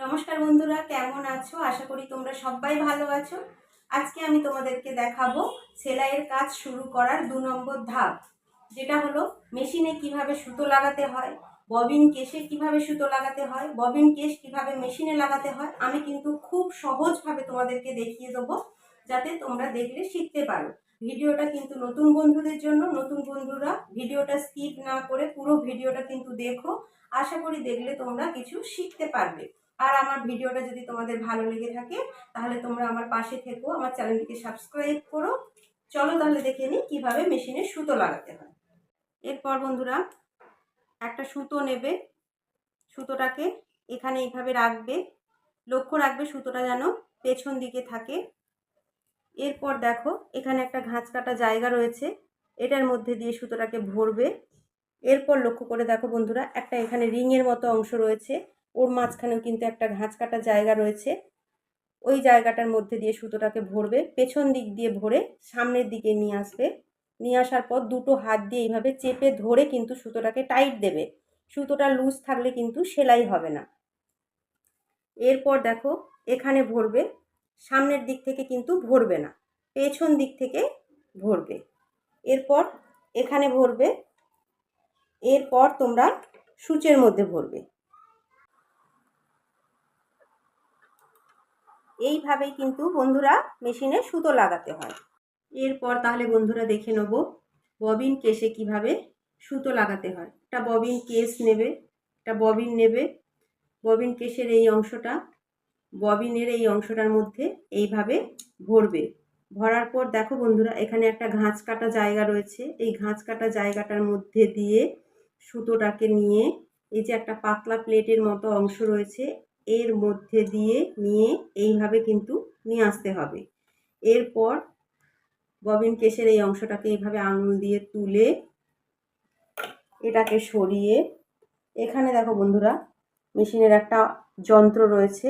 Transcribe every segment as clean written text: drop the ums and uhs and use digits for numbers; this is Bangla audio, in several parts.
নমস্কার বন্ধুরা, কেমন আছো? আশা করি তোমরা সবাই ভালো আছো। আজকে আমি তোমাদেরকে দেখাবো সেলাইয়ের কাজ শুরু করার 2 নম্বর ধাপ, যেটা হলো মেশিনে কিভাবে সুতো লাগাতে হয়, ববিন কেসে কিভাবে সুতো লাগাতে হয়, ববিন কেস কিভাবে মেশিনে লাগাতে হয়। আমি কিন্তু খুব সহজভাবে তোমাদেরকে দেখিয়ে দেবো, যাতে তোমরা দেখলে শিখতে পারো। ভিডিওটা কিন্তু নতুন বন্ধুদের জন্য। নতুন বন্ধুরা ভিডিওটা স্কিপ না করে পুরো ভিডিওটা কিন্তু দেখো। আশা করি দেখলে তোমরা কিছু শিখতে পারবে। আর আমার ভিডিওটা যদি তোমাদের ভালো লেগে থাকে তাহলে তোমরা আমার পাশে থেকো, আমার চ্যানেলটিকে সাবস্ক্রাইব করো। চলো তাহলে দেখে নিই কীভাবে মেশিনে সুতো লাগাতে হয়। এরপর বন্ধুরা একটা সুতো নেবে, সুতোটাকে এখানে এইভাবে রাখবে, লক্ষ্য রাখবে সুতোটা যেন পেছন দিকে থাকে। এরপর দেখো এখানে একটা ঘাঁচ কাটা জায়গা রয়েছে, এটার মধ্যে দিয়ে সুতোটাকে ভরবে। এরপর লক্ষ্য করে দেখো বন্ধুরা, একটা এখানে রিংয়ের মতো অংশ রয়েছে, ওর মাঝখানেও কিন্তু একটা ঘাঁচ কাটা জায়গা রয়েছে। ওই জায়গাটার মধ্যে দিয়ে সুতোটাকে ভরবে, পেছন দিক দিয়ে ভরে সামনের দিকে নিয়ে আসবে। নিয়ে আসার পর দুটো হাত দিয়ে এইভাবে চেপে ধরে কিন্তু সুতোটাকে টাইট দেবে। সুতোটা লুজ থাকলে কিন্তু সেলাই হবে না। এরপর দেখো এখানে ভরবে, সামনের দিক থেকে কিন্তু ভরবে না, পেছন দিক থেকে ভরবে। এরপর এখানে ভরবে, এরপর তোমরা সূচের মধ্যে ভরবে। এইভাবেই কিন্তু বন্ধুরা মেশিনে সুতো লাগাতে হয়। এরপর তাহলে বন্ধুরা দেখে নেব ববিন কেসে কিভাবে সুতো লাগাতে হয়। একটা ববিন কেস নেবে, একটা ববিন নেবে, ববিন কেসের এই অংশটা ববিনের এই অংশটার মধ্যে এইভাবে ভরবে। ভরার পর দেখো বন্ধুরা এখানে একটা ঘাঁচ কাটা জায়গা রয়েছে, এই ঘাঁচ কাটা জায়গাটার মধ্যে দিয়ে সুতোটাকে নিয়ে এই যে একটা পাতলা প্লেটের মতো অংশ রয়েছে, এর মধ্যে দিয়ে নিয়ে এইভাবে কিন্তু নিয়ে আসতে হবে। এরপর ববিন কেসের এই অংশটাকে এইভাবে আঙুল দিয়ে তুলে এটাকে সরিয়ে এখানে দেখো বন্ধুরা মেশিনের একটা যন্ত্র রয়েছে,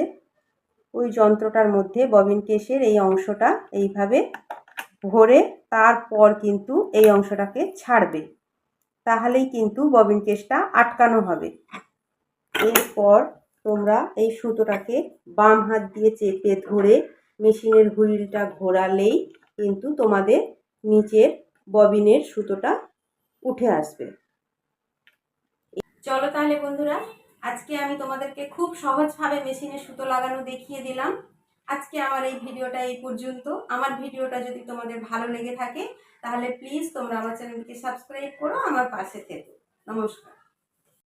ওই যন্ত্রটার মধ্যে ববিন কেসের এই অংশটা এইভাবে ভরে তারপর কিন্তু এই অংশটাকে ছাড়বে, তাহলেই কিন্তু ববিন কেসটা আটকানো হবে। এরপর তোমরা এই সুতোটাকে বাম হাত দিয়ে চেপে ধরে মেশিনের হুইলটা ঘোরালেই কিন্তু তোমাদের নিচের ববিনের সুতোটা উঠে আসবে। চলো তাহলে বন্ধুরা, আজকে আমি তোমাদেরকে খুব সহজভাবে মেশিনে সুতো লাগানো দেখিয়ে দিলাম। আজকে আমার এই ভিডিওটা এই পর্যন্ত। আমার ভিডিওটা যদি তোমাদের ভালো লেগে থাকে তাহলে প্লিজ তোমরা আমার চ্যানেলটিকে সাবস্ক্রাইব করো, আমার পাশে থেকো। নমস্কার।